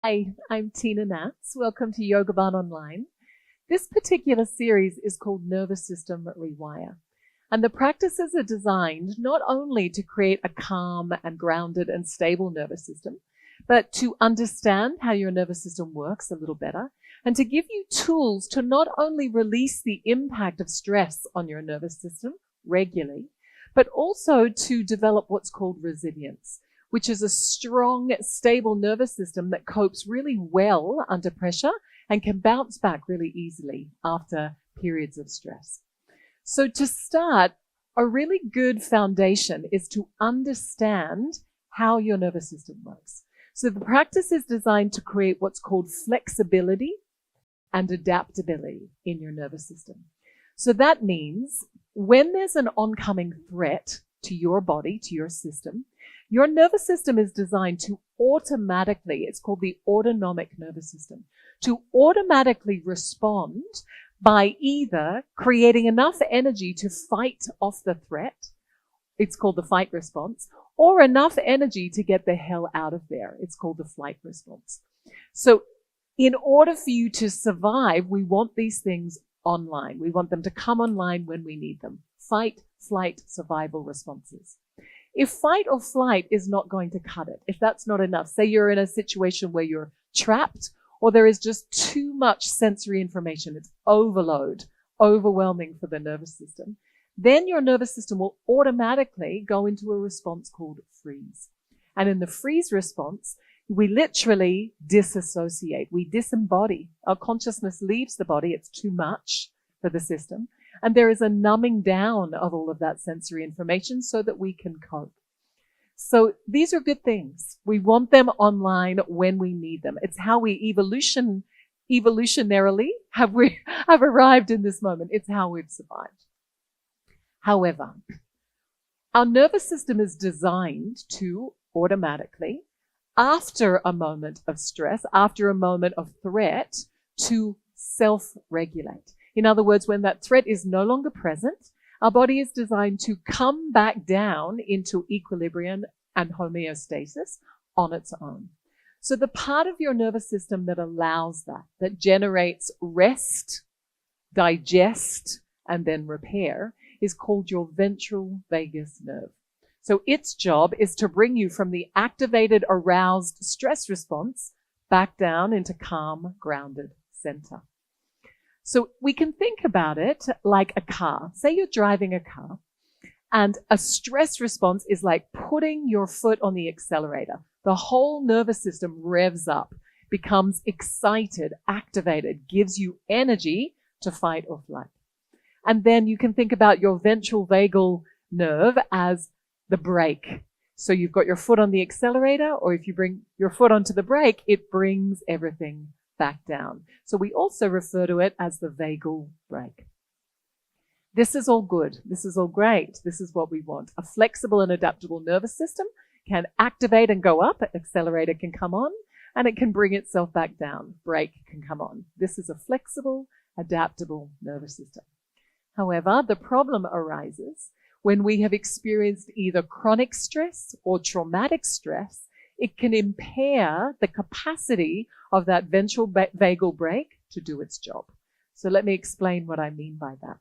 Hi, I'm Tina Nance. Welcome to Yoga Barn Online. This particular series is called Nervous System Rewire. And the practices are designed not only to create a calm and grounded and stable nervous system, but to understand how your nervous system works a little better and to give you tools to not only release the impact of stress on your nervous system regularly, but also to develop what's called resilience, which is a strong, stable nervous system that copes really well under pressure and can bounce back really easily after periods of stress. So to start, a really good foundation is to understand how your nervous system works. So the practice is designed to create what's called flexibility and adaptability in your nervous system. So that means when there's an oncoming threat to your body, to your system, your nervous system is designed to automatically, it's called the autonomic nervous system, to automatically respond by either creating enough energy to fight off the threat, it's called the fight response, or enough energy to get the hell out of there, it's called the flight response. So in order for you to survive, we want these things online. We want them to come online when we need them. Fight, flight, survival responses. If fight or flight is not going to cut it, if that's not enough, say you're in a situation where you're trapped or there is just too much sensory information, it's overload, overwhelming for the nervous system, then your nervous system will automatically go into a response called freeze. And in the freeze response, we literally disassociate, we disembody. Our consciousness leaves the body, it's too much for the system. And there is a numbing down of all of that sensory information so that we can cope. So these are good things. We want them online when we need them. It's how we evolutionarily have arrived in this moment. It's how we've survived. However, our nervous system is designed to automatically, after a moment of stress, after a moment of threat, to self-regulate. In other words, when that threat is no longer present, our body is designed to come back down into equilibrium and homeostasis on its own. So the part of your nervous system that allows that generates rest, digest, and then repair, is called your ventral vagus nerve. So its job is to bring you from the activated, aroused stress response back down into calm, grounded center. So we can think about it like a car. Say you're driving a car and a stress response is like putting your foot on the accelerator. The whole nervous system revs up, becomes excited, activated, gives you energy to fight or flight. And then you can think about your ventral vagal nerve as the brake. So you've got your foot on the accelerator, or if you bring your foot onto the brake, it brings everything back down. So we also refer to it as the vagal brake. This is all good. This is all great. This is what we want. A flexible and adaptable nervous system can activate and go up. Accelerator can come on and it can bring itself back down. Brake can come on. This is a flexible, adaptable nervous system. However, the problem arises when we have experienced either chronic stress or traumatic stress. It can impair the capacity of that ventral vagal brake to do its job. So let me explain what I mean by that.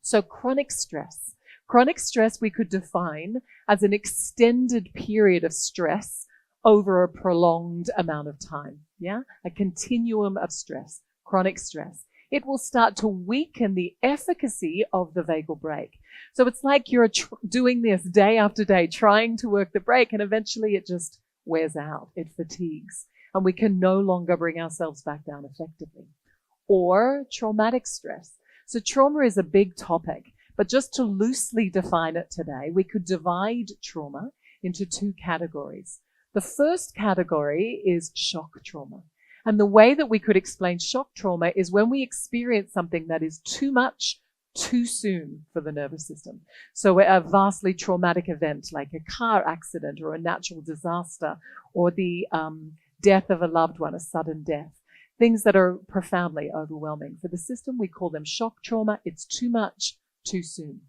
So chronic stress we could define as an extended period of stress over a prolonged amount of time. Yeah, a continuum of stress, chronic stress. It will start to weaken the efficacy of the vagal brake. So it's like you're doing this day after day, trying to work the brake, and eventually it just wears out, it fatigues, and we can no longer bring ourselves back down effectively. Or traumatic stress. So trauma is a big topic, but just to loosely define it today, we could divide trauma into two categories. The first category is shock trauma. And the way that we could explain shock trauma is when we experience something that is too much, too soon for the nervous system. So a vastly traumatic event like a car accident or a natural disaster or the death of a loved one, a sudden death, things that are profoundly overwhelming. For the system, we call them shock trauma. It's too much, too soon.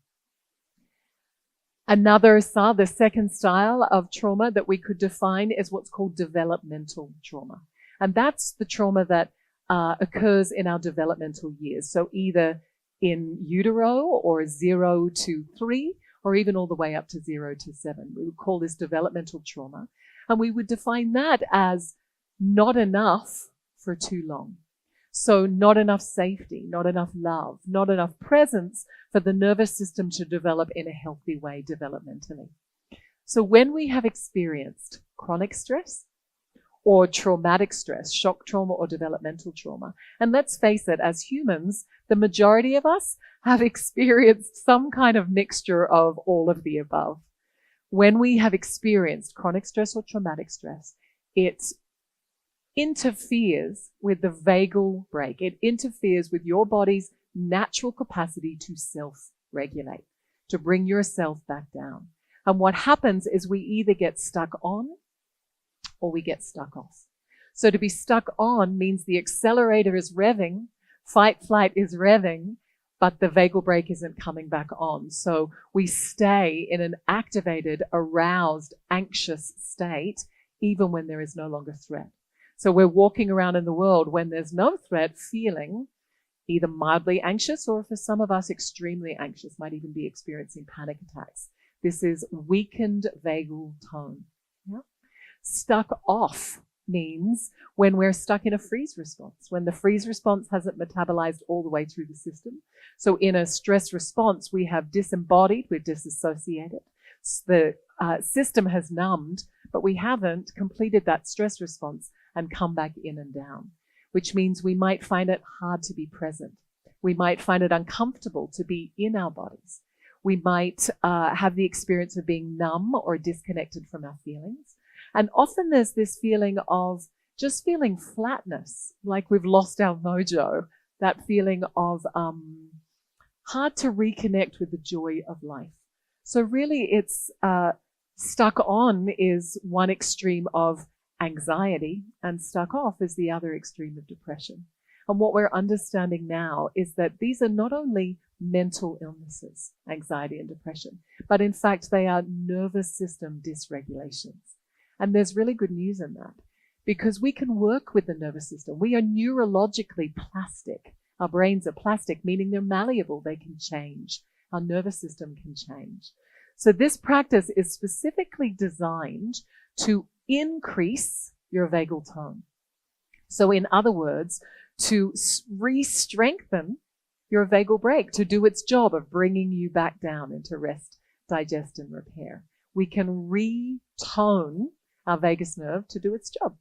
Another style, the second style of trauma that we could define is what's called developmental trauma. And that's the trauma that occurs in our developmental years. So either in utero or 0 to 3, or even all the way up to 0 to 7. We would call this developmental trauma. And we would define that as not enough for too long. So not enough safety, not enough love, not enough presence for the nervous system to develop in a healthy way developmentally. So when we have experienced chronic stress or traumatic stress, shock trauma or developmental trauma, and let's face it, as humans, the majority of us have experienced some kind of mixture of all of the above. When we have experienced chronic stress or traumatic stress, it interferes with the vagal brake. It interferes with your body's natural capacity to self-regulate, to bring yourself back down. And what happens is we either get stuck on or we get stuck off. So to be stuck on means the accelerator is revving, fight, flight is revving, but the vagal brake isn't coming back on. So we stay in an activated, aroused, anxious state, even when there is no longer threat. So we're walking around in the world when there's no threat, feeling either mildly anxious or for some of us extremely anxious, might even be experiencing panic attacks. This is weakened vagal tone. Yeah? Stuck off means when we're stuck in a freeze response, when the freeze response hasn't metabolized all the way through the system. So in a stress response, we have disembodied, we're disassociated. The system has numbed, but we haven't completed that stress response and come back in and down, which means we might find it hard to be present. We might find it uncomfortable to be in our bodies. We might have the experience of being numb or disconnected from our feelings. And often there's this feeling of just feeling flatness, like we've lost our mojo, that feeling of hard to reconnect with the joy of life. So really it's stuck on is one extreme of anxiety, and stuck off is the other extreme of depression. And what we're understanding now is that these are not only mental illnesses, anxiety and depression, but in fact they are nervous system dysregulations. And there's really good news in that, because we can work with the nervous system. We are neurologically plastic. Our brains are plastic, meaning they're malleable, they can change. Our nervous system can change. So this practice is specifically designed to increase your vagal tone. So in other words, to re-strengthen your vagal brake, to do its job of bringing you back down into rest, digest, and repair. We can retone our vagus nerve to do its job.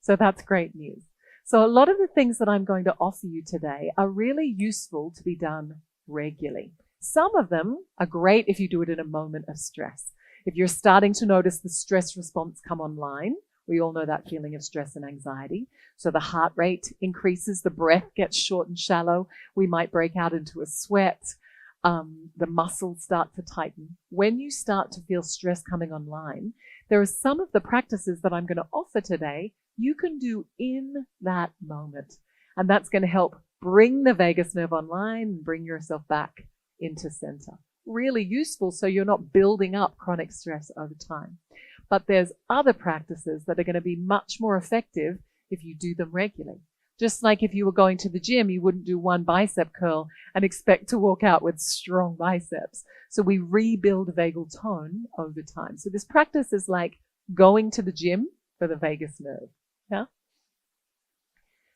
So that's great news. So a lot of the things that I'm going to offer you today are really useful to be done regularly. Some of them are great if you do it in a moment of stress. If you're starting to notice the stress response come online, we all know that feeling of stress and anxiety. So the heart rate increases, the breath gets short and shallow. We might break out into a sweat. The muscles start to tighten. When you start to feel stress coming online, there are some of the practices that I'm going to offer today you can do in that moment. And that's going to help bring the vagus nerve online and bring yourself back into center. Really useful so you're not building up chronic stress over time. But there's other practices that are going to be much more effective if you do them regularly. Just like if you were going to the gym, you wouldn't do one bicep curl and expect to walk out with strong biceps. So we rebuild vagal tone over time. So this practice is like going to the gym for the vagus nerve. Yeah?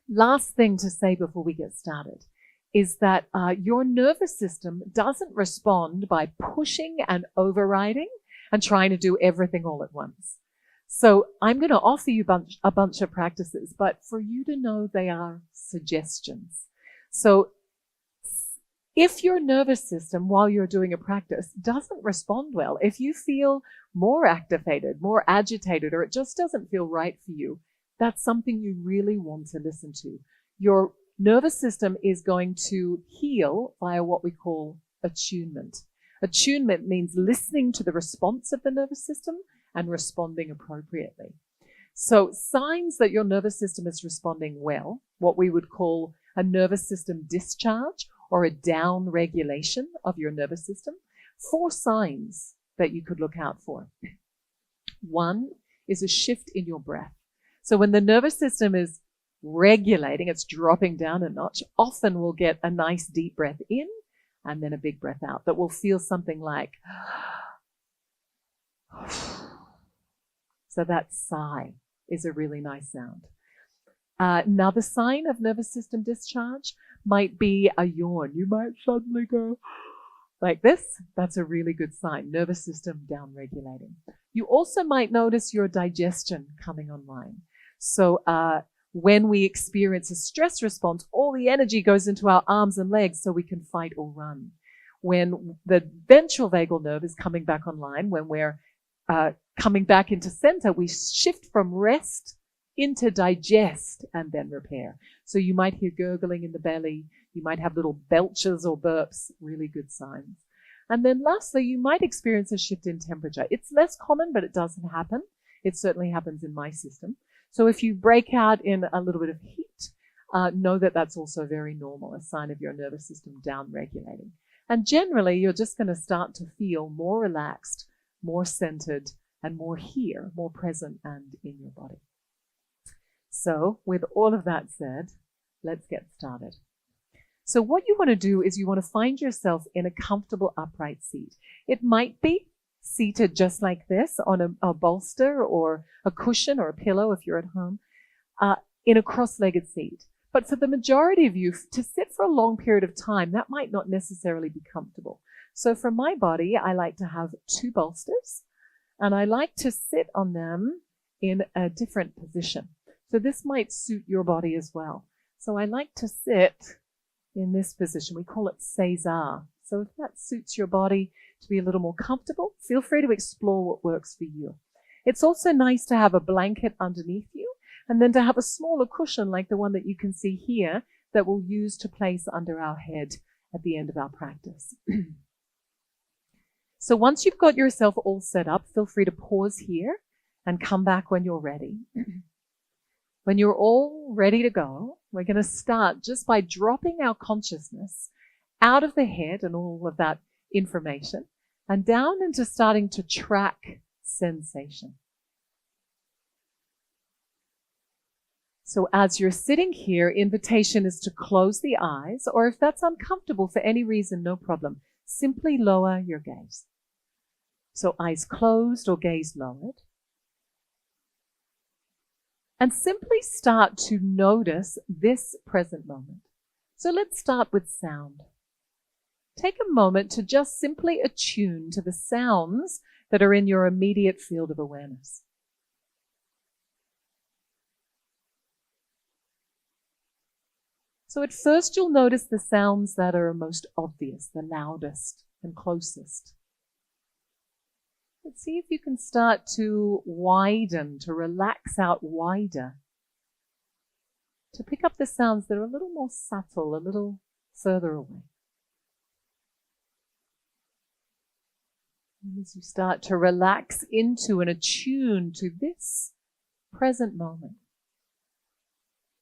Last thing to say before we get started is that your nervous system doesn't respond by pushing and overriding and trying to do everything all at once. So I'm going to offer you a bunch of practices, but for you to know they are suggestions. So if your nervous system, while you're doing a practice, doesn't respond well, if you feel more activated, more agitated, or it just doesn't feel right for you, that's something you really want to listen to. Your nervous system is going to heal via what we call attunement. Attunement means listening to the response of the nervous system and responding appropriately. So signs that your nervous system is responding well, what we would call a nervous system discharge or a down regulation of your nervous system. 4 signs that you could look out for. 1 is a shift in your breath. So when the nervous system is regulating, it's dropping down a notch, often we'll get a nice deep breath in and then a big breath out that will feel something like, so that sigh is a really nice sound. Another sign of nervous system discharge might be a yawn. You might suddenly go like this. That's a really good sign. Nervous system down-regulating. You also might notice your digestion coming online. So when we experience a stress response, all the energy goes into our arms and legs so we can fight or run. When the ventral vagal nerve is coming back online, when we're coming back into center, we shift from rest into digest and then repair. So you might hear gurgling in the belly. You might have little belches or burps, really good signs. And then lastly, you might experience a shift in temperature. It's less common, but it doesn't happen. It certainly happens in my system. So if you break out in a little bit of heat, know that that's also very normal, a sign of your nervous system down-regulating. And generally, you're just going to start to feel more relaxed, more centered, and more here, more present and in your body. So with all of that said, let's get started. So what you want to do is you want to find yourself in a comfortable upright seat. It might be seated just like this on a bolster or a cushion or a pillow if you're at home, in a cross-legged seat. But for the majority of you, to sit for a long period of time, that might not necessarily be comfortable. So for my body, I like to have 2 bolsters, and I like to sit on them in a different position. So this might suit your body as well. So I like to sit in this position. We call it César. So if that suits your body to be a little more comfortable, feel free to explore what works for you. It's also nice to have a blanket underneath you and then to have a smaller cushion like the one that you can see here that we'll use to place under our head at the end of our practice. So once you've got yourself all set up, feel free to pause here and come back when you're ready. When you're all ready to go, we're going to start just by dropping our consciousness out of the head and all of that information and down into starting to track sensation. So as you're sitting here, invitation is to close the eyes, or if that's uncomfortable for any reason, no problem. Simply lower your gaze. So eyes closed or gaze lowered. And simply start to notice this present moment. So let's start with sound. Take a moment to just simply attune to the sounds that are in your immediate field of awareness. So at first you'll notice the sounds that are most obvious, the loudest and closest. Let's see if you can start to widen, to relax out wider, to pick up the sounds that are a little more subtle, a little further away. And as you start to relax into and attune to this present moment,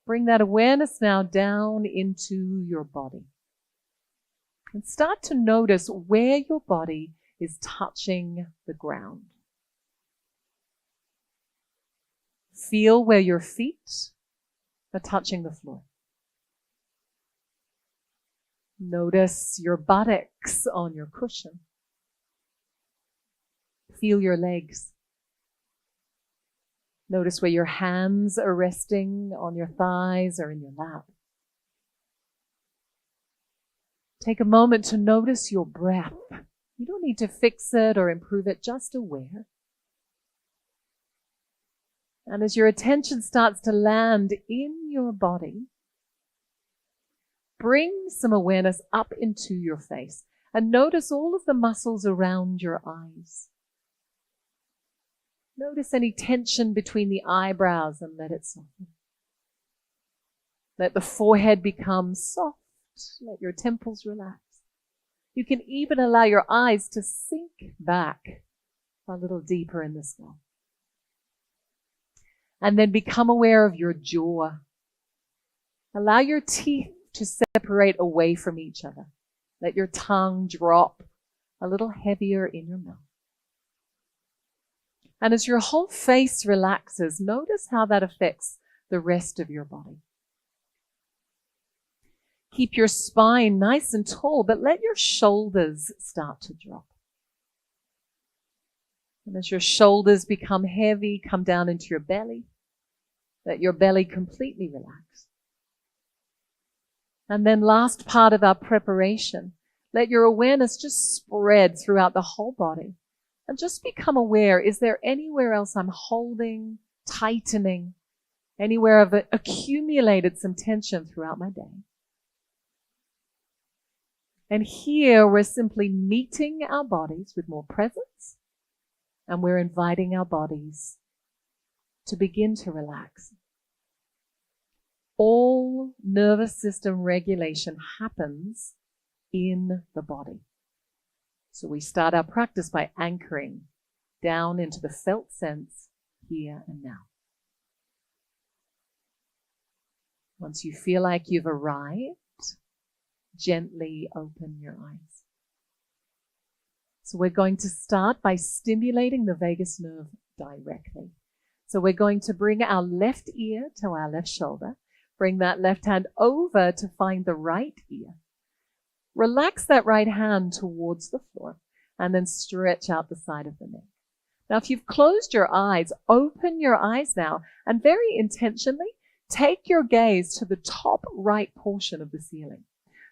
bring that awareness now down into your body. And start to notice where your body is touching the ground. Feel where your feet are touching the floor. Notice your buttocks on your cushion. Feel your legs. Notice where your hands are resting on your thighs or in your lap. Take a moment to notice your breath. You don't need to fix it or improve it, just aware. And as your attention starts to land in your body, bring some awareness up into your face and notice all of the muscles around your eyes. Notice any tension between the eyebrows and let it soften. Let the forehead become soft. Let your temples relax. You can even allow your eyes to sink back a little deeper in the skull. And then become aware of your jaw. Allow your teeth to separate away from each other. Let your tongue drop a little heavier in your mouth. And as your whole face relaxes, notice how that affects the rest of your body. Keep your spine nice and tall, but let your shoulders start to drop. And as your shoulders become heavy, come down into your belly. Let your belly completely relax. And then last part of our preparation, let your awareness just spread throughout the whole body. And just become aware, is there anywhere else I'm holding, tightening, anywhere I've accumulated some tension throughout my day? And here we're simply meeting our bodies with more presence, and we're inviting our bodies to begin to relax. All nervous system regulation happens in the body. So we start our practice by anchoring down into the felt sense here and now. Once you feel like you've arrived, gently open your eyes. So we're going to start by stimulating the vagus nerve directly. So we're going to bring our left ear to our left shoulder, bring that left hand over to find the right ear. Relax that right hand towards the floor and then stretch out the side of the neck. Now, if you've closed your eyes, open your eyes now and very intentionally take your gaze to the top right portion of the ceiling.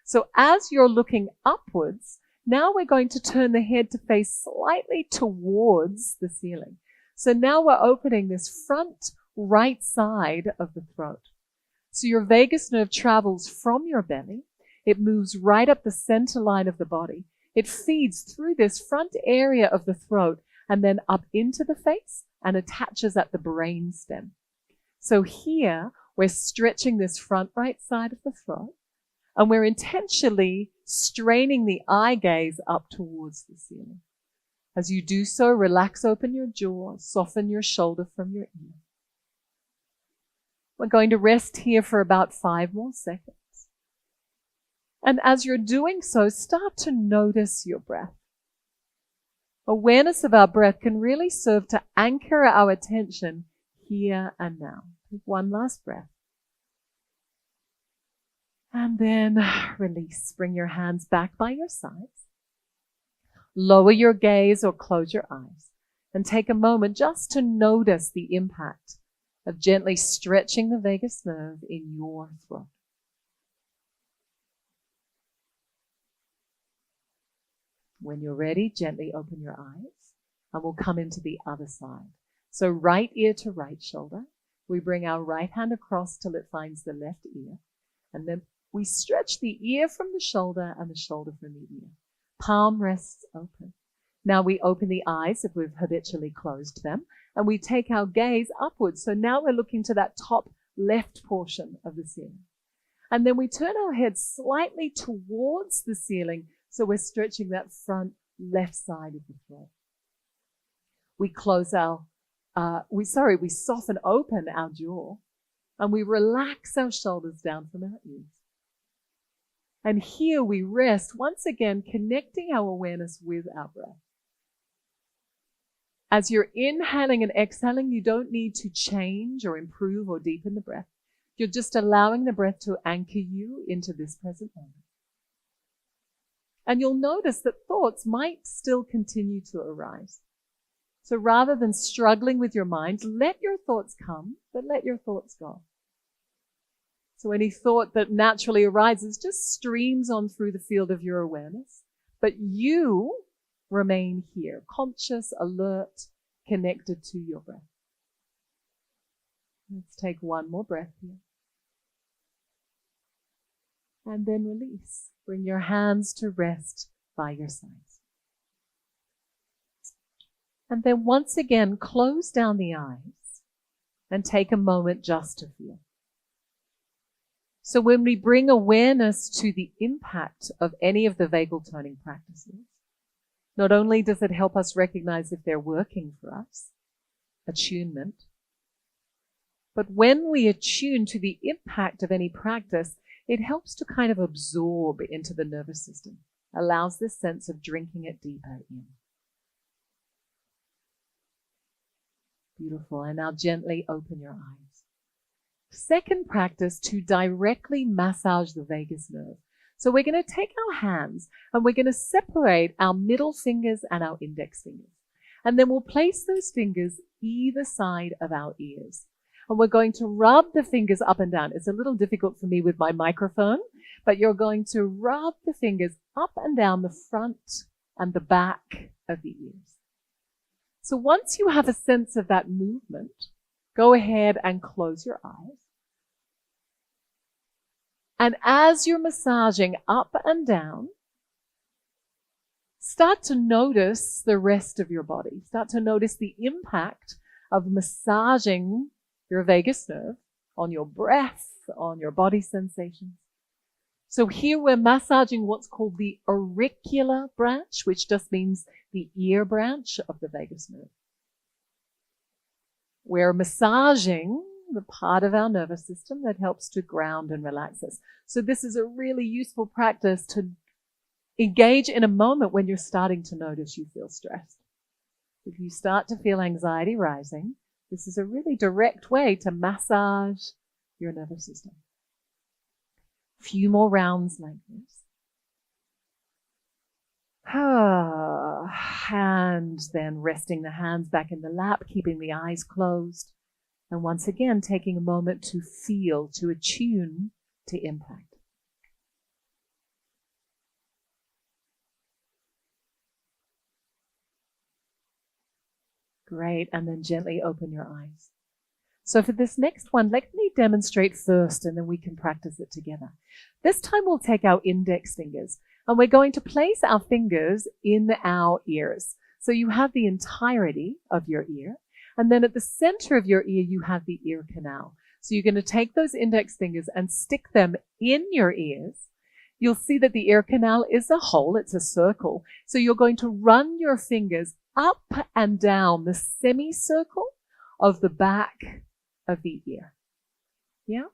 So as you're looking upwards, now we're going to turn the head to face slightly towards the ceiling. So now we're opening this front right side of the throat. So your vagus nerve travels from your belly. It moves right up the center line of the body. It feeds through this front area of the throat and then up into the face and attaches at the brain stem. So here we're stretching this front right side of the throat and we're intentionally straining the eye gaze up towards the ceiling. As you do so, relax open your jaw, soften your shoulder from your ear. We're going to rest here for about 5 more seconds. And as you're doing so, start to notice your breath. Awareness of our breath can really serve to anchor our attention here and now. Take one last breath. And then release. Bring your hands back by your sides. Lower your gaze or close your eyes. And take a moment just to notice the impact of gently stretching the vagus nerve in your throat. When you're ready, gently open your eyes and we'll come into the other side. So right ear to right shoulder. We bring our right hand across till it finds the left ear. And then we stretch the ear from the shoulder and the shoulder from the ear. Palm rests open. Now we open the eyes if we've habitually closed them. And we take our gaze upwards. So now we're looking to that top left portion of the ceiling. And then we turn our head slightly towards the ceiling. So we're stretching that front left side of the throat. We close we soften open our jaw and we relax our shoulders down from our ears. And here we rest, once again, connecting our awareness with our breath. As you're inhaling and exhaling, you don't need to change or improve or deepen the breath. You're just allowing the breath to anchor you into this present moment. And you'll notice that thoughts might still continue to arise. So rather than struggling with your mind, let your thoughts come, but let your thoughts go. So any thought that naturally arises just streams on through the field of your awareness, but you remain here, conscious, alert, connected to your breath. Let's take one more breath here. And then release. Bring your hands to rest by your sides. And then once again, close down the eyes and take a moment just to feel. So when we bring awareness to the impact of any of the vagal toning practices, not only does it help us recognize if they're working for us, attunement, but when we attune to the impact of any practice, it helps to kind of absorb into the nervous system, allows this sense of drinking it deeper in. Beautiful. And now gently open your eyes. Second practice, to directly massage the vagus nerve. So we're going to take our hands and we're going to separate our middle fingers and our index fingers. And then we'll place those fingers either side of our ears. And we're going to rub the fingers up and down. It's a little difficult for me with my microphone, but you're going to rub the fingers up and down the front and the back of the ears. So once you have a sense of that movement, go ahead and close your eyes. And as you're massaging up and down, start to notice the rest of your body. Start to notice the impact of massaging your vagus nerve on your breath, on your body sensations. So here we're massaging what's called the auricular branch, which just means the ear branch of the vagus nerve. We're massaging the part of our nervous system that helps to ground and relax us. So this is a really useful practice to engage in a moment when you're starting to notice you feel stressed. If you start to feel anxiety rising, this is a really direct way to massage your nervous system. A few more rounds like this. And then resting the hands back in the lap, keeping the eyes closed. And once again, taking a moment to feel, to attune to impact. Great, and then gently open your eyes. So for this next one, let me demonstrate first and then we can practice it together. This time we'll take our index fingers and we're going to place our fingers in our ears. So you have the entirety of your ear, and then at the center of your ear you have the ear canal. So you're going to take those index fingers and stick them in your ears. You'll see that the ear canal is a hole, it's a circle. So you're going to run your fingers up and down the semicircle of the back of the ear. Yeah?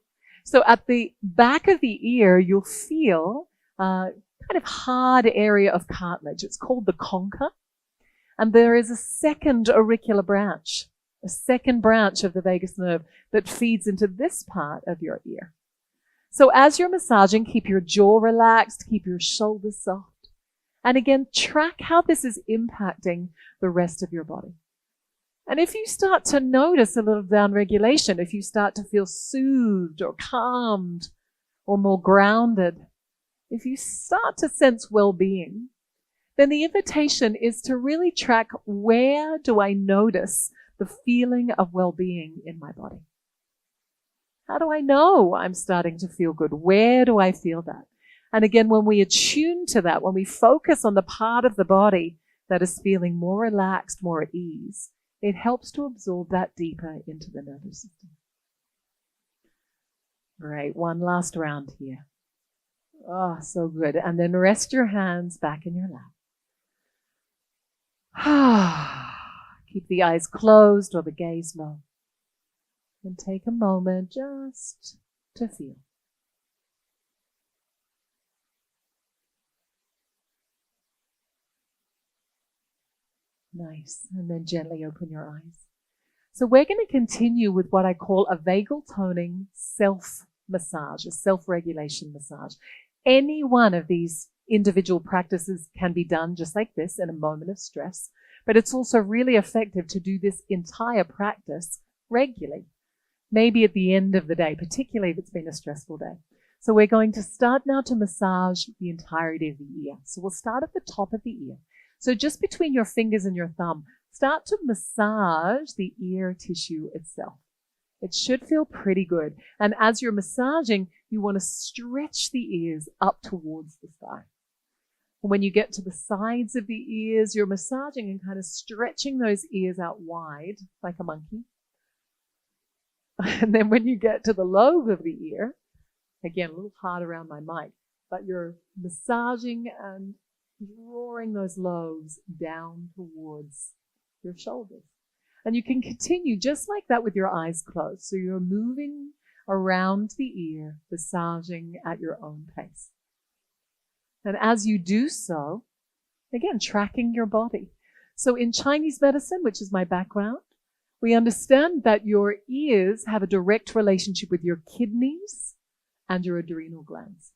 So at the back of the ear, you'll feel a kind of hard area of cartilage. It's called the concha. And there is a second auricular branch, a second branch of the vagus nerve that feeds into this part of your ear. So as you're massaging, keep your jaw relaxed, keep your shoulders soft. And again, track how this is impacting the rest of your body. And if you start to notice a little downregulation, if you start to feel soothed or calmed or more grounded, if you start to sense well-being, then the invitation is to really track, where do I notice the feeling of well-being in my body? How do I know I'm starting to feel good? Where do I feel that? And again, when we attune to that, when we focus on the part of the body that is feeling more relaxed, more at ease, it helps to absorb that deeper into the nervous system. Great. One last round here. Oh, so good. And then rest your hands back in your lap. Keep the eyes closed or the gaze low. And take a moment just to feel. Nice. And then gently open your eyes. So we're going to continue with what I call a vagal toning self-massage, a self-regulation massage. Any one of these individual practices can be done just like this in a moment of stress, but it's also really effective to do this entire practice regularly, maybe at the end of the day, particularly if it's been a stressful day. So we're going to start now to massage the entirety of the ear. So we'll start at the top of the ear. So just between your fingers and your thumb, start to massage the ear tissue itself. It should feel pretty good. And as you're massaging, you want to stretch the ears up towards the sky. When you get to the sides of the ears, you're massaging and kind of stretching those ears out wide, like a monkey. And then when you get to the lobe of the ear, again, a little hard around my mic, but you're massaging and drawing those lobes down towards your shoulders. And you can continue just like that with your eyes closed. So you're moving around the ear, massaging at your own pace. And as you do so, again, tracking your body. So in Chinese medicine, which is my background, we understand that your ears have a direct relationship with your kidneys and your adrenal glands.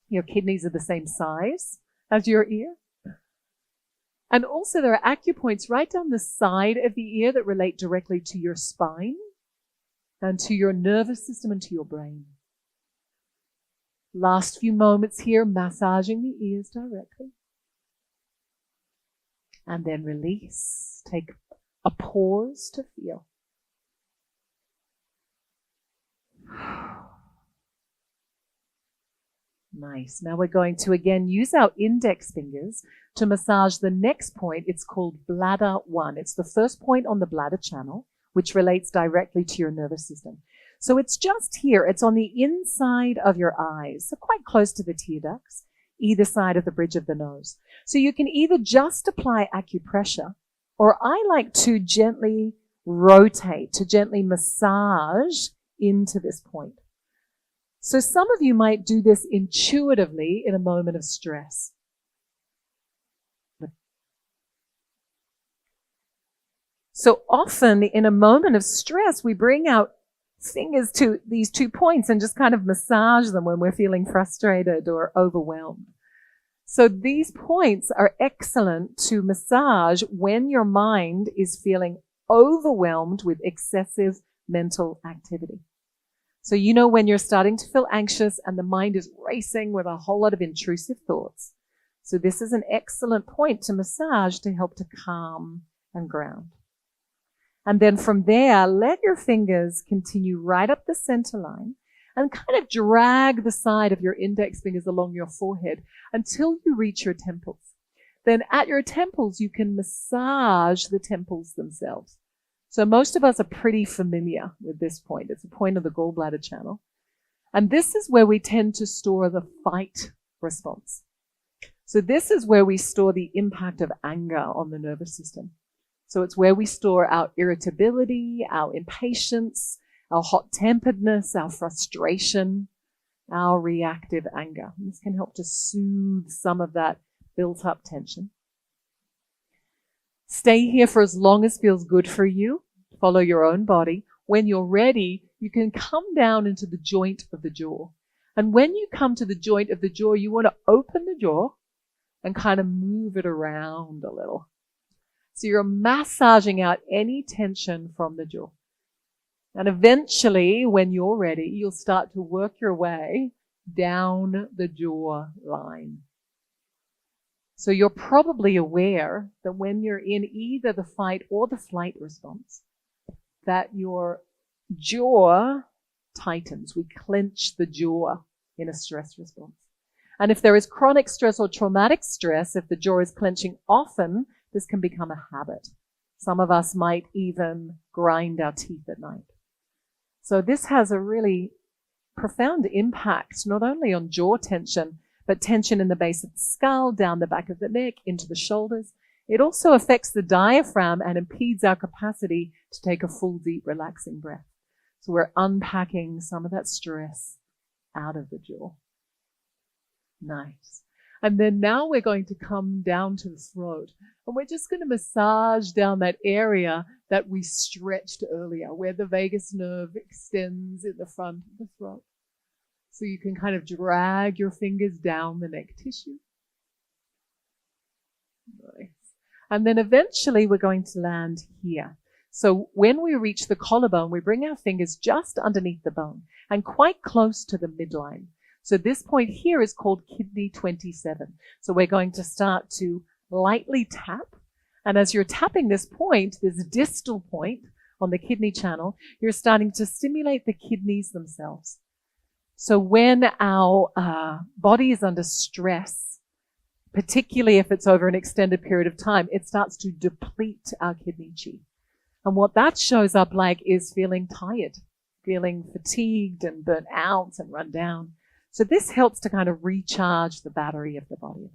Your kidneys are the same size as your ear. And also there are acupoints right down the side of the ear that relate directly to your spine and to your nervous system and to your brain. Last few moments here, massaging the ears directly. And then release. Take a pause to feel. Nice. Now we're going to again use our index fingers to massage the next point. It's called bladder 1. It's the first point on the bladder channel, which relates directly to your nervous system. So it's just here. It's on the inside of your eyes, so quite close to the tear ducts, either side of the bridge of the nose. So you can either just apply acupressure, or I like to gently rotate, to gently massage into this point. So some of you might do this intuitively in a moment of stress. So often in a moment of stress, we bring out fingers to these 2 points and just kind of massage them when we're feeling frustrated or overwhelmed. So these points are excellent to massage when your mind is feeling overwhelmed with excessive mental activity. So you know when you're starting to feel anxious and the mind is racing with a whole lot of intrusive thoughts. So this is an excellent point to massage to help to calm and ground. And then from there, let your fingers continue right up the center line and kind of drag the side of your index fingers along your forehead until you reach your temples. Then at your temples, you can massage the temples themselves. So most of us are pretty familiar with this point. It's a point of the gallbladder channel. And this is where we tend to store the fight response. So this is where we store the impact of anger on the nervous system. So it's where we store our irritability, our impatience, our hot-temperedness, our frustration, our reactive anger. And this can help to soothe some of that built-up tension. Stay here for as long as feels good for you. Follow your own body. When you're ready, you can come down into the joint of the jaw. And when you come to the joint of the jaw, you want to open the jaw and kind of move it around a little. So you're massaging out any tension from the jaw. And eventually, when you're ready, you'll start to work your way down the jaw line. So you're probably aware that when you're in either the fight or the flight response, that your jaw tightens. We clench the jaw in a stress response. And if there is chronic stress or traumatic stress, if the jaw is clenching often, this can become a habit. Some of us might even grind our teeth at night. So this has a really profound impact, not only on jaw tension, but tension in the base of the skull, down the back of the neck, into the shoulders. It also affects the diaphragm and impedes our capacity to take a full, deep, relaxing breath. So we're unpacking some of that stress out of the jaw. Nice. And then now we're going to come down to the throat. And we're just going to massage down that area that we stretched earlier, where the vagus nerve extends in the front of the throat. So you can kind of drag your fingers down the neck tissue. Nice. And then eventually we're going to land here. So when we reach the collarbone, we bring our fingers just underneath the bone and quite close to the midline. So this point here is called kidney 27. So we're going to start to lightly tap. And as you're tapping this point, this distal point on the kidney channel, you're starting to stimulate the kidneys themselves. So when our body is under stress, particularly if it's over an extended period of time, it starts to deplete our kidney chi. And what that shows up like is feeling tired, feeling fatigued and burnt out and run down. So this helps to kind of recharge the battery of the body.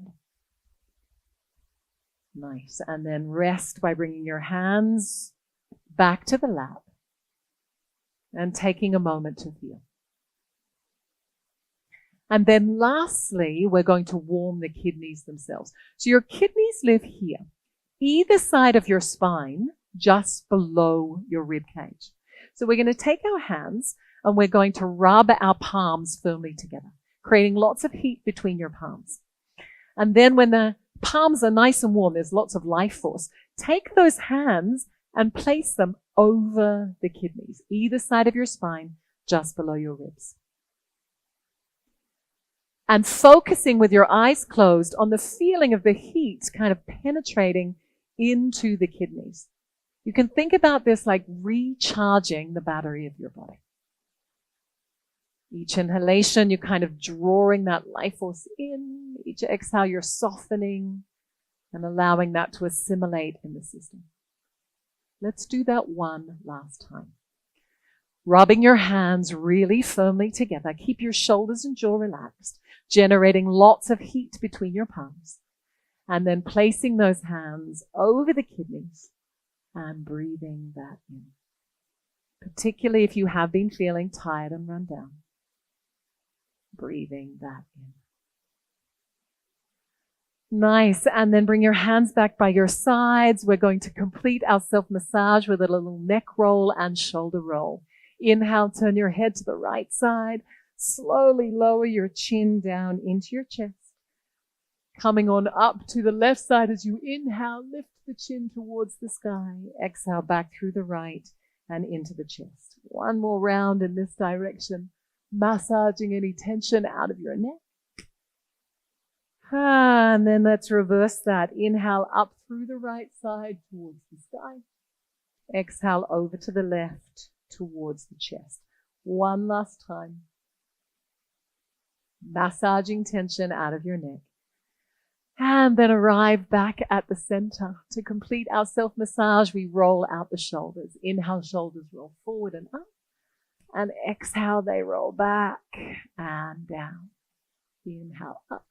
Nice. And then rest by bringing your hands back to the lap and taking a moment to feel. And then lastly, we're going to warm the kidneys themselves. So your kidneys live here. Either side of your spine just below your rib cage. So we're going to take our hands and we're going to rub our palms firmly together, creating lots of heat between your palms. And then when the palms are nice and warm, there's lots of life force, take those hands and place them over the kidneys, either side of your spine, just below your ribs. And focusing with your eyes closed on the feeling of the heat kind of penetrating into the kidneys. You can think about this like recharging the battery of your body. Each inhalation, you're kind of drawing that life force in. Each exhale, you're softening and allowing that to assimilate in the system. Let's do that one last time. Rubbing your hands really firmly together. Keep your shoulders and jaw relaxed, generating lots of heat between your palms. And then placing those hands over the kidneys and breathing that in. Particularly if you have been feeling tired and run down. Breathing that in. Nice. And then bring your hands back by your sides. We're going to complete our self-massage with a little neck roll and shoulder roll. Inhale, turn your head to the right side. Slowly lower your chin down into your chest. Coming on up to the left side as you inhale, lift the chin towards the sky. Exhale back through the right and into the chest. One more round in this direction, massaging any tension out of your neck. And then let's reverse that. Inhale up through the right side towards the sky. Exhale over to the left towards the chest. One last time. Massaging tension out of your neck. And then arrive back at the center. To complete our self-massage, we roll out the shoulders. Inhale, shoulders roll forward and up. And exhale, they roll back and down. Inhale, up.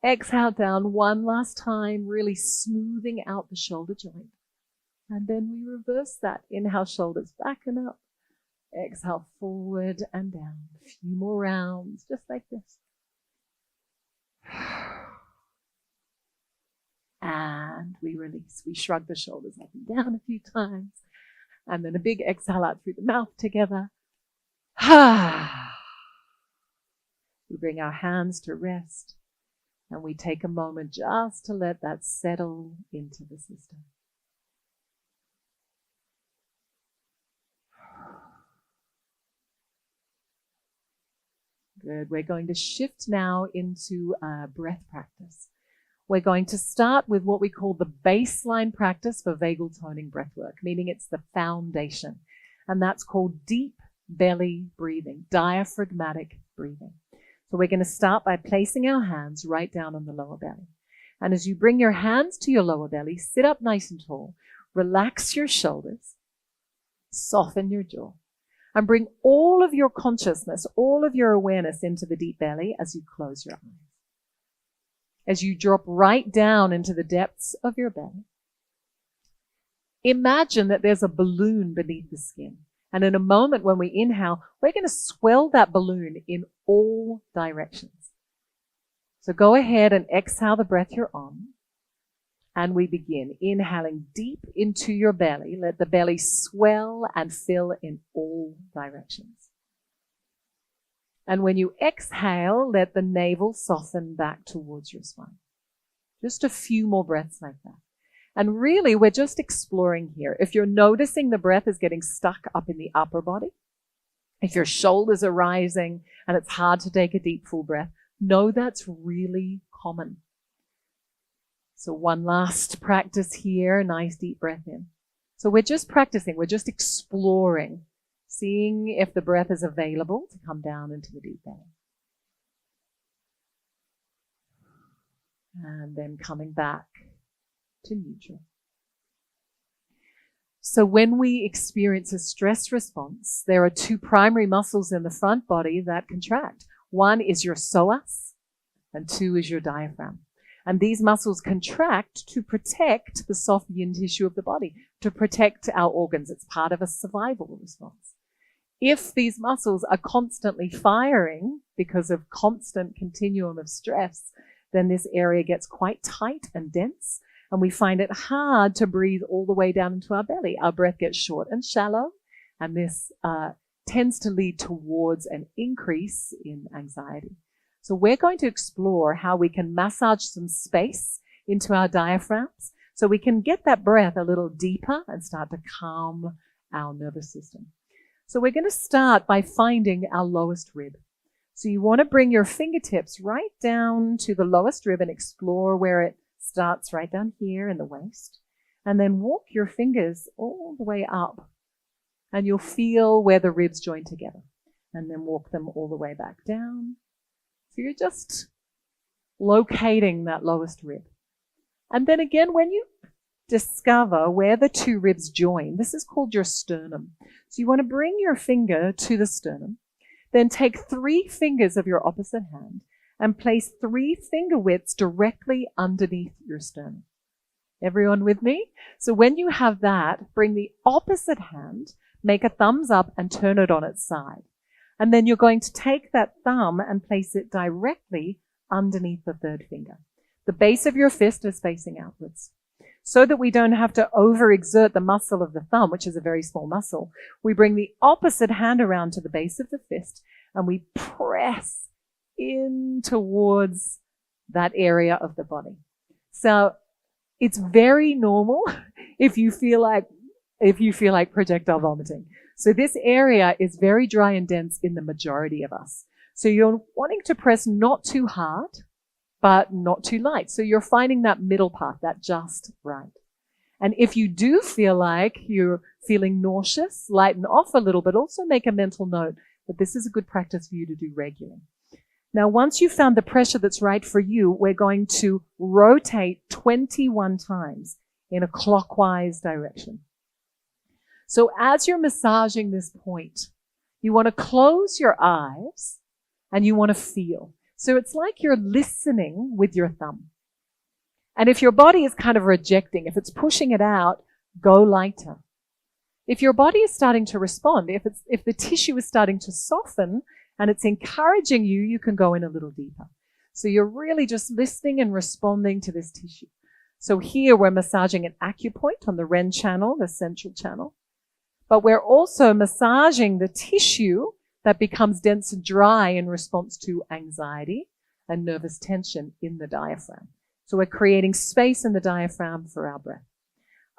Exhale, down one last time, really smoothing out the shoulder joint. And then we reverse that. Inhale, shoulders back and up. Exhale, forward and down. A few more rounds, just like this. And we release. We shrug the shoulders up and down a few times. And then a big exhale out through the mouth together. We bring our hands to rest. And we take a moment just to let that settle into the system. Good. We're going to shift now into a breath practice. We're going to start with what we call the baseline practice for vagal toning breath work, meaning it's the foundation. And that's called deep belly breathing, diaphragmatic breathing. So we're going to start by placing our hands right down on the lower belly. And as you bring your hands to your lower belly, sit up nice and tall, relax your shoulders, soften your jaw, and bring all of your consciousness, all of your awareness into the deep belly as you close your eyes. As you drop right down into the depths of your belly, imagine that there's a balloon beneath the skin. And in a moment when we inhale, we're going to swell that balloon in all directions. So go ahead and exhale the breath you're on. And we begin inhaling deep into your belly. Let the belly swell and fill in all directions. And when you exhale, let the navel soften back towards your spine. Just a few more breaths like that. And really, we're just exploring here. If you're noticing the breath is getting stuck up in the upper body, if your shoulders are rising and it's hard to take a deep, full breath, know that's really common. So one last practice here, nice deep breath in. So we're just practicing, we're just exploring, seeing if the breath is available to come down into the deep belly. And then coming back to neutral. So when we experience a stress response, there are two primary muscles in the front body that contract. One is your psoas and two is your diaphragm. And these muscles contract to protect the soft yin tissue of the body, to protect our organs. It's part of a survival response. If these muscles are constantly firing because of constant continuum of stress, then this area gets quite tight and dense. and we find it hard to breathe all the way down into our belly. Our breath gets short and shallow, and this tends to lead towards an increase in anxiety. So we're going to explore how we can massage some space into our diaphragms so we can get that breath a little deeper and start to calm our nervous system. So we're going to start by finding our lowest rib. So you want to bring your fingertips right down to the lowest rib and explore where it starts right down here in the waist. And then walk your fingers all the way up. And you'll feel where the ribs join together. And then walk them all the way back down. So you're just locating that lowest rib. And then again, when you discover where the two ribs join, this is called your sternum. So you want to bring your finger to the sternum. Then take 3 fingers of your opposite hand and place 3 finger widths directly underneath your sternum. Everyone with me? So when you have that, bring the opposite hand, make a thumbs up and turn it on its side. And then you're going to take that thumb and place it directly underneath the 3rd finger. The base of your fist is facing outwards. So that we don't have to overexert the muscle of the thumb, which is a very small muscle, we bring the opposite hand around to the base of the fist and we press in towards that area of the body. So it's very normal if you feel like projectile vomiting. So this area is very dry and dense in the majority of us. So you're wanting to press not too hard, but not too light. So you're finding that middle path, that just right. And if you do feel like you're feeling nauseous, lighten off a little, but also make a mental note that this is a good practice for you to do regularly. Now, once you've found the pressure that's right for you, we're going to rotate 21 times in a clockwise direction. So as you're massaging this point, you want to close your eyes and you want to feel. So it's like you're listening with your thumb. And if your body is kind of rejecting, if it's pushing it out, go lighter. If your body is starting to respond, if the tissue is starting to soften and it's encouraging you, you can go in a little deeper. So you're really just listening and responding to this tissue. So here we're massaging an acupoint on the Ren channel, the central channel. But we're also massaging the tissue that becomes dense and dry in response to anxiety and nervous tension in the diaphragm. So we're creating space in the diaphragm for our breath.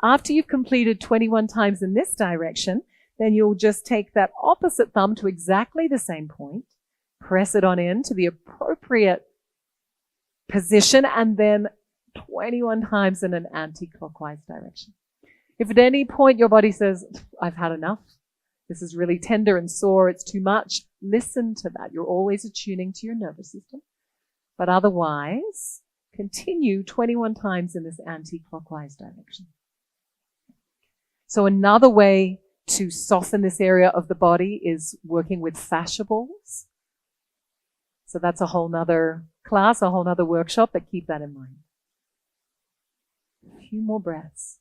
After you've completed 21 times in this direction, then you'll just take that opposite thumb to exactly the same point, press it on in to the appropriate position, and then 21 times in an anti-clockwise direction. If at any point your body says, I've had enough, this is really tender and sore, it's too much, listen to that. You're always attuning to your nervous system. But otherwise, continue 21 times in this anti-clockwise direction. So another way to soften this area of the body is working with fascia balls. So that's a whole nother class, a whole nother workshop, but keep that in mind. A few more breaths.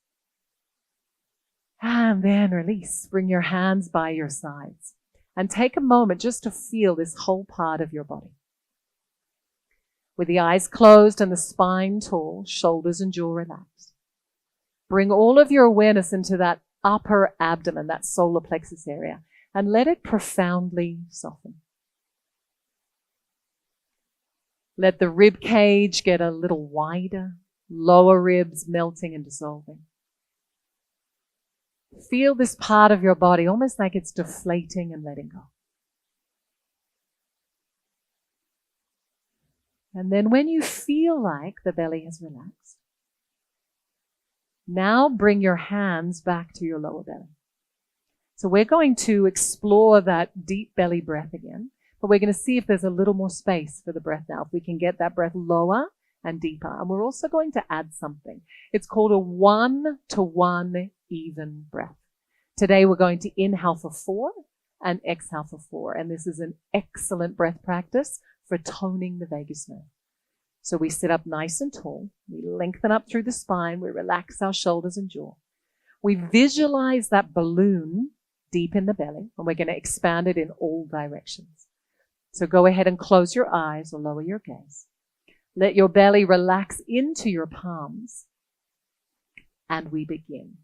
And then release. Bring your hands by your sides. And take a moment just to feel this whole part of your body. With the eyes closed and the spine tall, shoulders and jaw relaxed. Bring all of your awareness into that upper abdomen, that solar plexus area, and let it profoundly soften. Let the rib cage get a little wider, lower ribs melting and dissolving. Feel this part of your body almost like it's deflating and letting go. And then when you feel like the belly has relaxed, now bring your hands back to your lower belly. So we're going to explore that deep belly breath again, but we're going to see if there's a little more space for the breath now, if we can get that breath lower and deeper. And we're also going to add something. It's called a 1-to-1 even breath. Today we're going to inhale for 4 and exhale for 4. And this is an excellent breath practice for toning the vagus nerve. So we sit up nice and tall. We lengthen up through the spine. We relax our shoulders and jaw. We visualize that balloon deep in the belly, and we're going to expand it in all directions. So go ahead and close your eyes or lower your gaze. Let your belly relax into your palms. And we begin.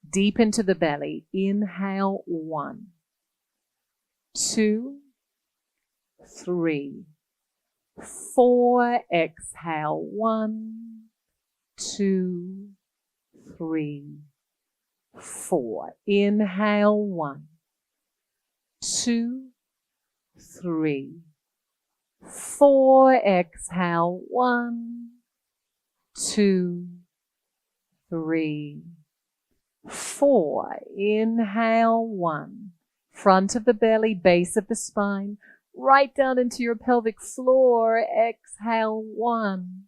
Deep into the belly. Inhale, 1, 2, 3, 4. Exhale, 1, 2, 3, 4. Inhale, 1, 2, 3, 4. Exhale, 1, 2, 3, 4. Inhale, 1. Front of the belly, base of the spine, right down into your pelvic floor. Exhale, 1,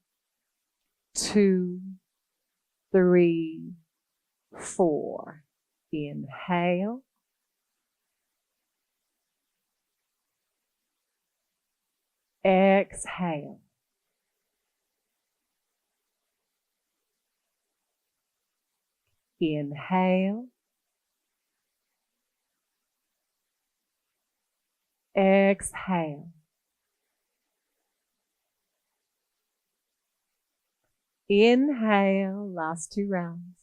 2, 3, 4. Inhale. Exhale. Inhale. Exhale. Inhale. Last 2 rounds.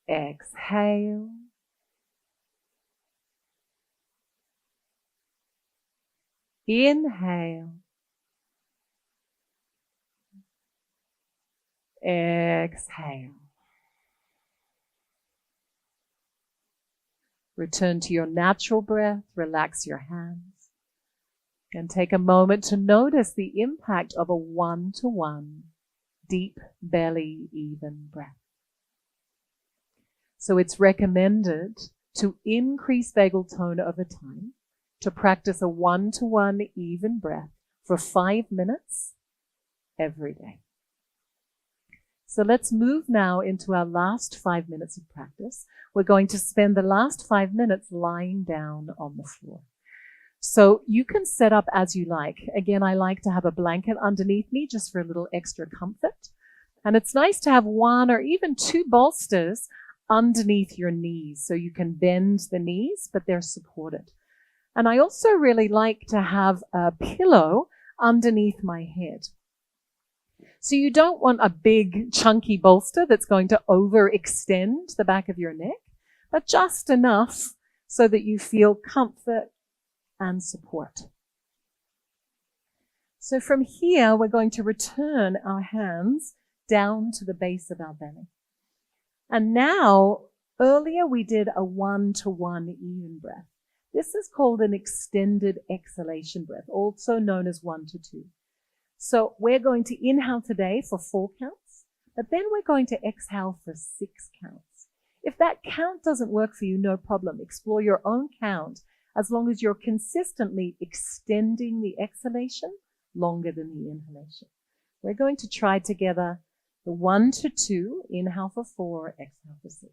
Exhale. Inhale. Exhale. Return to your natural breath. Relax your hands. And take a moment to notice the impact of a 1-to-1 deep belly even breath. So it's recommended to increase vagal tone over time, to practice a 1-to-1 even breath for 5 minutes every day. So let's move now into our last 5 minutes of practice. We're going to spend the last 5 minutes lying down on the floor. So you can set up as you like. Again, I like to have a blanket underneath me just for a little extra comfort. And it's nice to have 1 or even 2 bolsters underneath your knees so you can bend the knees, but they're supported. And I also really like to have a pillow underneath my head. So you don't want a big chunky bolster that's going to overextend the back of your neck, but just enough so that you feel comfort and support. So from here, we're going to return our hands down to the base of our belly. And now, earlier we did a 1-to-1 even breath. This is called an extended exhalation breath, also known as 1-to-2. So we're going to inhale today for 4 counts, but then we're going to exhale for 6 counts. If that count doesn't work for you, no problem. Explore your own count as long as you're consistently extending the exhalation longer than the inhalation. We're going to try together the 1-to-2, inhale for 4, exhale for 6.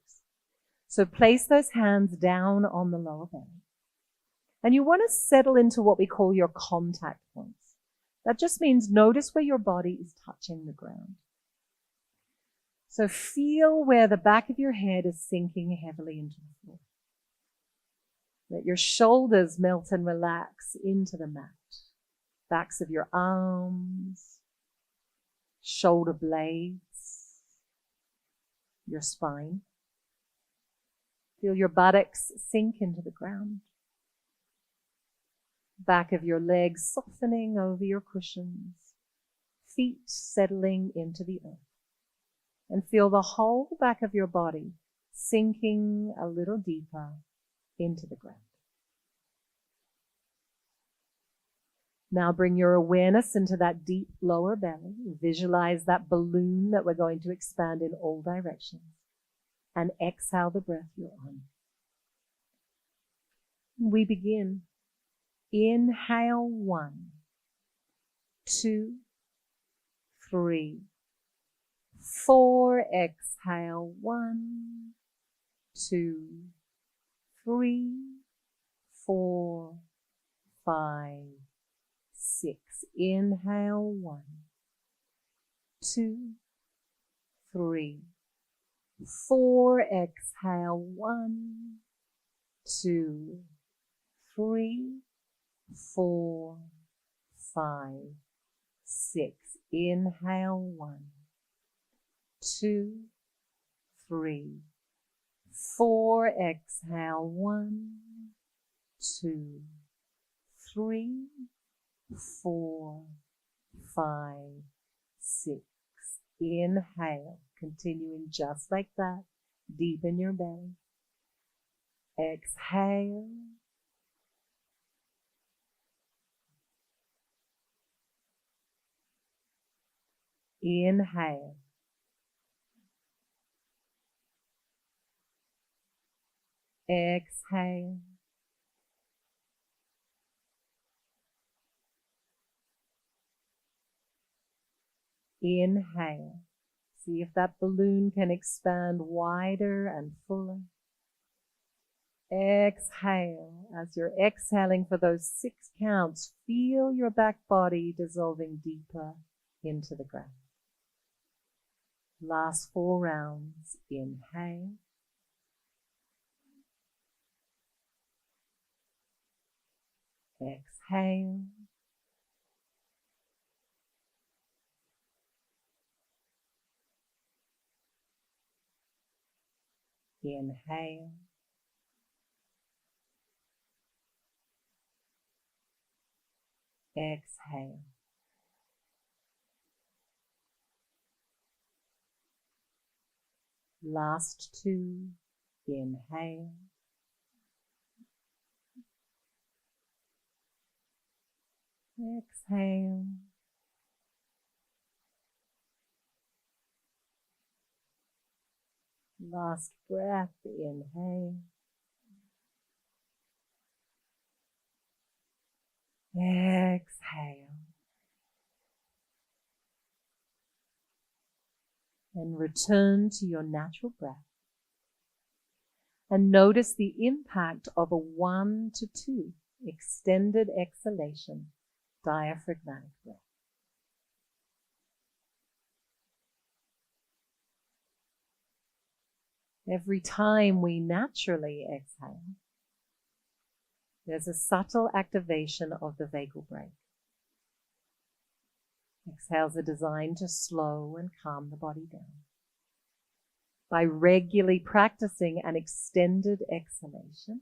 So place those hands down on the lower belly. And you want to settle into what we call your contact points. That just means notice where your body is touching the ground. So feel where the back of your head is sinking heavily into the floor. Let your shoulders melt and relax into the mat. Backs of your arms, shoulder blades, your spine. Feel your buttocks sink into the ground. Back of your legs softening over your cushions, feet settling into the earth. And feel the whole back of your body sinking a little deeper into the ground. Now bring your awareness into that deep lower belly. Visualize that balloon that we're going to expand in all directions. And exhale the breath you're on. We begin. Inhale 1, 2, 3, 4. Exhale 1, 2, 3, 4, 5, 6. Inhale 1, 2, 3, 4. Exhale 1, 2, 3, 4, 5, 6. Inhale 1, 2, 3, 4. Exhale. 1, 2, 3, 4, 5, 6. Inhale. Continuing just like that. Deep in your belly. Exhale. Inhale. Exhale. Inhale. See if that balloon can expand wider and fuller. Exhale. As you're exhaling for those 6 counts, feel your back body dissolving deeper into the ground. Last 4 rounds. Inhale. Exhale. Inhale. Exhale. Last 2. Inhale. Exhale. Last breath. Inhale. Exhale. And return to your natural breath. And notice the impact of a 1 to 2 extended exhalation, diaphragmatic breath. Every time we naturally exhale, there's a subtle activation of the vagal brake. Exhales are designed to slow and calm the body down. By regularly practicing an extended exhalation,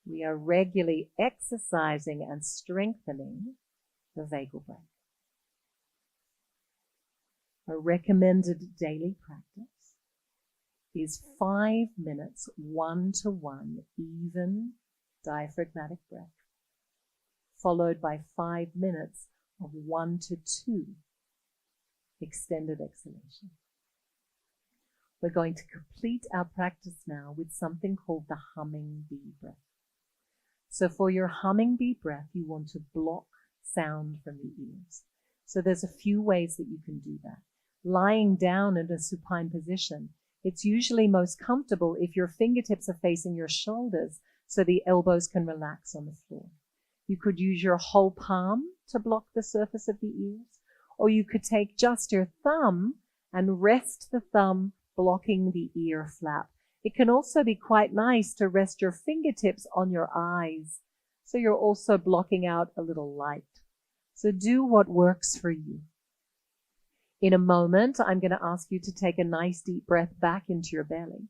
we are regularly exercising and strengthening the vagal brake. A recommended daily practice is 5 minutes 1-to-1 even diaphragmatic breath, followed by 5 minutes of 1-to-2 extended exhalation. We're going to complete our practice now with something called the humming bee breath. So for your humming bee breath, you want to block sound from the ears. So there's a few ways that you can do that. Lying down in a supine position, it's usually most comfortable if your fingertips are facing your shoulders so the elbows can relax on the floor. You could use your whole palm to block the surface of the ears, or you could take just your thumb and rest the thumb blocking the ear flap. It can also be quite nice to rest your fingertips on your eyes, so you're also blocking out a little light. So do what works for you. In a moment, I'm going to ask you to take a nice deep breath back into your belly.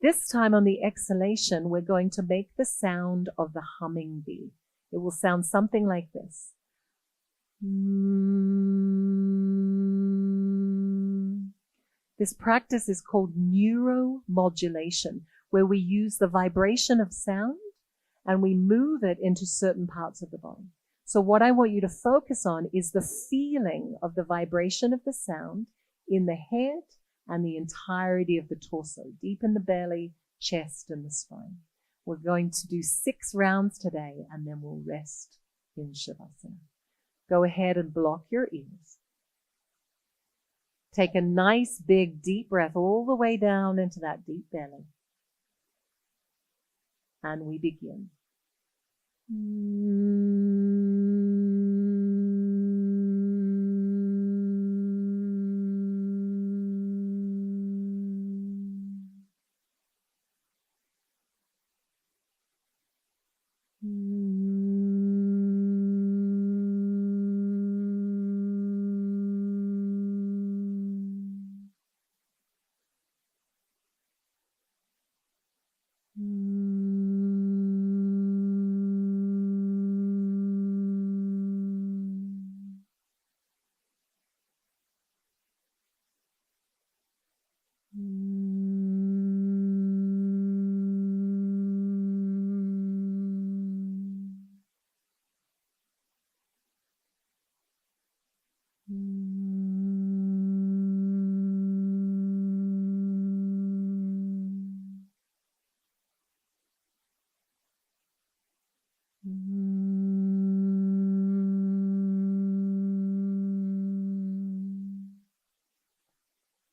This time on the exhalation, we're going to make the sound of the humming bee. It will sound something like this. This practice is called neuromodulation, where we use the vibration of sound and we move it into certain parts of the body. So what I want you to focus on is the feeling of the vibration of the sound in the head and the entirety of the torso, deep in the belly, chest, and the spine. We're going to do 6 rounds today, and then we'll rest in Shavasana. Go ahead and block your ears. Take a nice big deep breath all the way down into that deep belly. And we begin.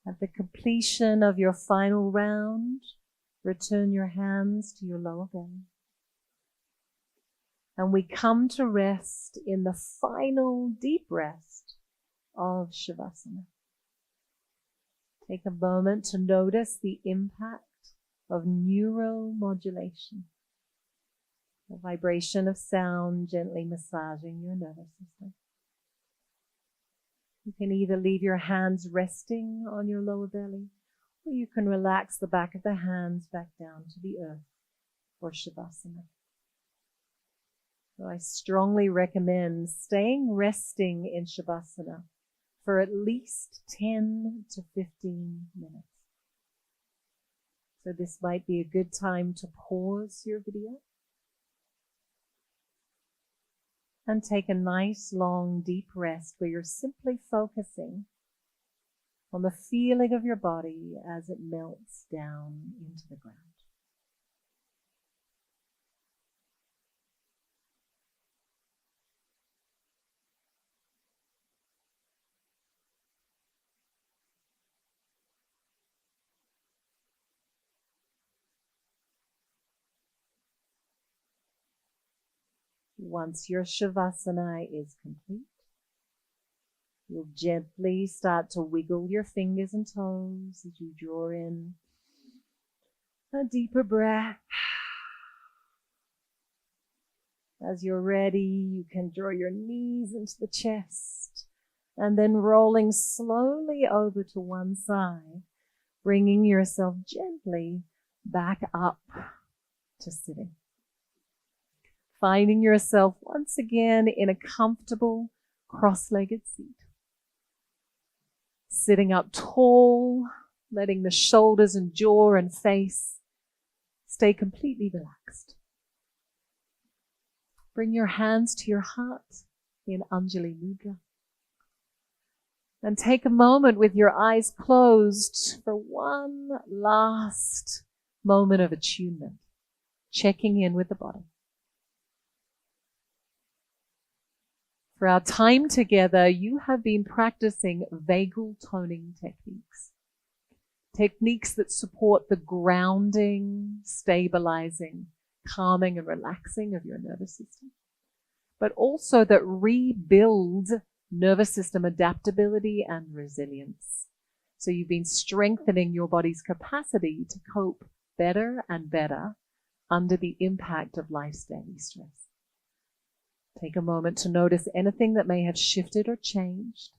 At the completion of your final round, return your hands to your lower belly. And we come to rest in the final deep rest of Shavasana. Take a moment to notice the impact of neuromodulation, the vibration of sound gently massaging your nervous system. You can either leave your hands resting on your lower belly, or you can relax the back of the hands back down to the earth for Shavasana. So I strongly recommend staying resting in Shavasana for at least 10 to 15 minutes. So this might be a good time to pause your video and take a nice, long, deep rest where you're simply focusing on the feeling of your body as it melts down into the ground. Once your Shavasana is complete, you'll gently start to wiggle your fingers and toes as you draw in a deeper breath. As you're ready, you can draw your knees into the chest and then rolling slowly over to one side, bringing yourself gently back up to sitting. Finding yourself once again in a comfortable cross-legged seat. Sitting up tall, letting the shoulders and jaw and face stay completely relaxed. Bring your hands to your heart in Anjali Mudra. And take a moment with your eyes closed for one last moment of attunement, checking in with the body. For our time together, you have been practicing vagal toning techniques. Techniques that support the grounding, stabilizing, calming and relaxing of your nervous system, but also that rebuild nervous system adaptability and resilience. So you've been strengthening your body's capacity to cope better and better under the impact of life's daily stress. Take a moment to notice anything that may have shifted or changed.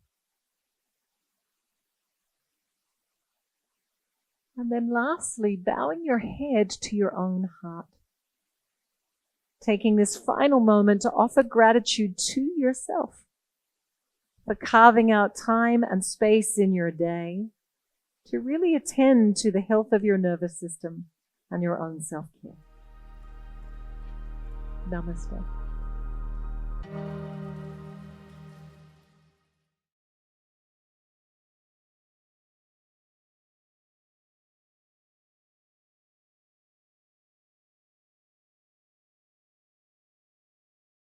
And then lastly, bowing your head to your own heart. Taking this final moment to offer gratitude to yourself for carving out time and space in your day to really attend to the health of your nervous system and your own self-care. Namaste.